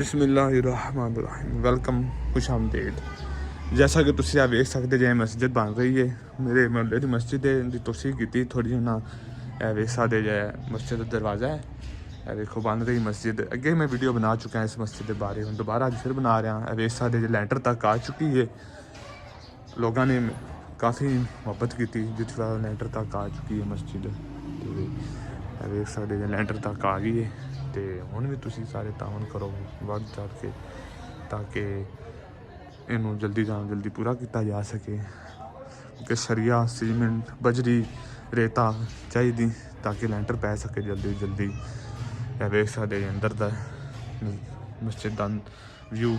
बिस्मिल्लाहिर्रहमानिर्रहीम। वेलकम, खुश आमदेद। जैसा कि तुम वेख सकते जे मस्जिद बन रही है, मेरे मोहल्ले की मस्जिद है, इनकी तोसी की थोड़ी ना वेख सकते जे मस्जिद का दरवाज़ा है, देखो बन रही मस्जिद। अगे मैं वीडियो बना चुका है इस मस्जिद के बारे में, दोबारा अज फिर बना रहा। वेख सकते जे लैंटर तक आ चुकी है, लोगों ने काफ़ी मुहब्बत की जिस लैंटर तक आ चुकी है मस्जिद। तो वेख सकते जे लैंटर तक आ गई है, तो हुण भी तुसीं सारे तावन करो बढ़ चढ़ के, ताकि इनू जल्दी तो जल्दी पूरा किया जा सके। क्योंकि सरिया सीमेंट बजरी रेता चाहिए ताकि लैंटर पै सके जल्दी जल्दी। वेख सकते अंदर का मस्जिद का व्यू।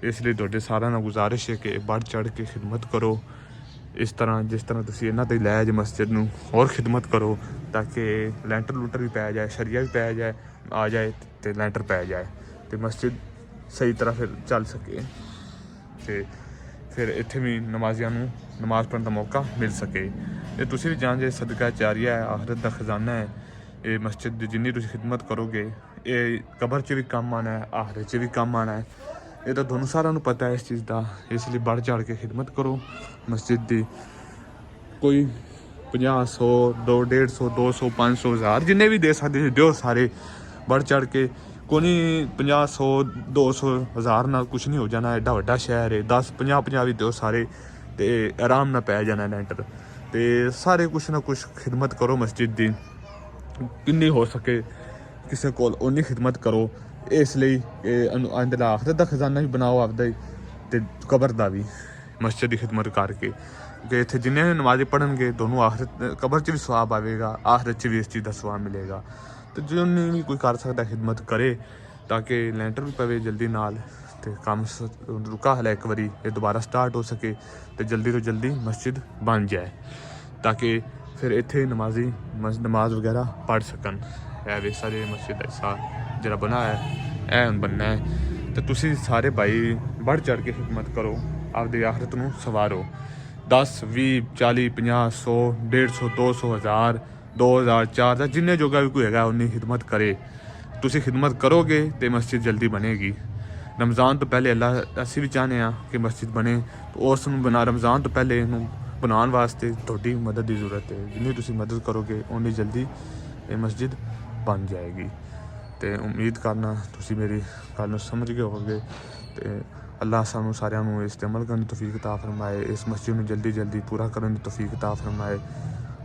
इसलिए तुहाडे सारिਆਂ ਨਾਲ गुजारिश है कि बढ़ चढ़ के खिदमत करो इस तरह जिस तरह तुसीं इन्हां ते लै जे मस्जिद नूं, और खिदमत करो ताकि लैंटर लूंटर भी पै जाए, सरिया भी पै जाए आ जाए तो लैंटर पै जाए, तो मस्जिद सही तरह फिर चल सके, तो फिर इत्थे भी नमाजियां नूं नमाज पढ़ने का मौका मिल सके। ये तुसीं भी जानदे सदका जारिया है, आखिरत का खजाना है। ये मस्जिद की जिन्नी तुसीं खिदमत करोगे, ये कबर च भी कम आना है, आखिरत च भी कम आना है। ये तो तुहानूं सारिਆਂ ਨੂੰ पता है इस चीज़ का, इसलिए बढ़ चढ़ के खिदमत करो मस्जिद की। कोई 50 100 2 150 200 500 1000 जिन्ने भी दे सकते दो सारे बढ़ चढ़ के। कोई 50 100 200 1000 ना कुछ नहीं हो जाना, एडा वड्डा शहर है। 10 50 50 भी दो सारे, तो आराम ना पै जाना लैंटर। तो सारे कुछ ना कुछ खिदमत करो मस्जिद की, जिन्नी हो सके किसी को उन्नी खिदमत करो। इसलिए अंदर आखिरत का खजाना भी बनाओ आपदा, तो कबर का भी मस्जिद की खिदमत करके। कि इतने जिन्हें नमाज़ी पढ़नगे दोनों आखिरत कबर च भी सवाब आएगा, आखिरत च भी इस चीज़ का सवाब मिलेगा। तो जिन्हें भी कोई कर सकता खिदमत करे, ताकि लैंटर भी पवे जल्दी नाल, तो काम रुका है एक बारी ये दोबारा स्टार्ट हो सके, तो जल्दी तो जल्दी मस्जिद बन जाए, ताकि फिर इत्थे नमाजी नमाज वगैरह पढ़ सकन। वे सारे मस्जिद का हिस्सा जरा बना है बनना है। तो तुसीं सारे भाई बढ़ चढ़ के खिदमत करो, आपदी आखिरत नूं सवारो। 10 20 40 50 100 150 200 1000 2000 4000 जिन्ने जोगा भी कोई है उन्नी खिदमत करे। तुसीं खिदमत करोगे तो मस्जिद जल्दी बनेगी। रमज़ान तो पहले अल्लाह असीं भी चाहते हैं कि मस्जिद बने, तो उस बना रमज़ान तो पहले इनू बनाने वास्ते थोड़ी मदद की जरूरत है। जिन्नी तुसीं मदद करोगे उन्नी जल्दी ये मस्जिद बन जाएगी। तो उम्मीद करना तुसीं मेरी गल समझ गए होगे। तो अल्लाह सानू सारिਆਂ ਨੂੰ इस अमल करने की तौफीक अता फरमाए, इस मस्जिद में जल्दी जल्दी पूरा करने की तौफीक अता फरमाए।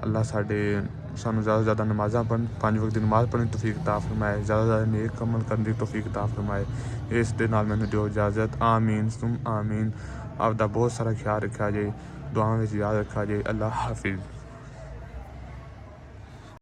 अल्लाह सानू ज़्यादा ज़्यादा नमाज़ां पढ़न, 5 वक्त की नमाज़ पढ़ने की तौफीक अता फरमाए, ज़्यादा ज़्यादा नेक अमल करने की तौफीक अता फरमाए। इस दे नाल मैनूं दिओ इजाज़त। आमीन सुम आमीन। आपदा बहुत सारा ख्याल रखा जे, दुआवां में याद रखा जे। अल्लाह हाफिज़।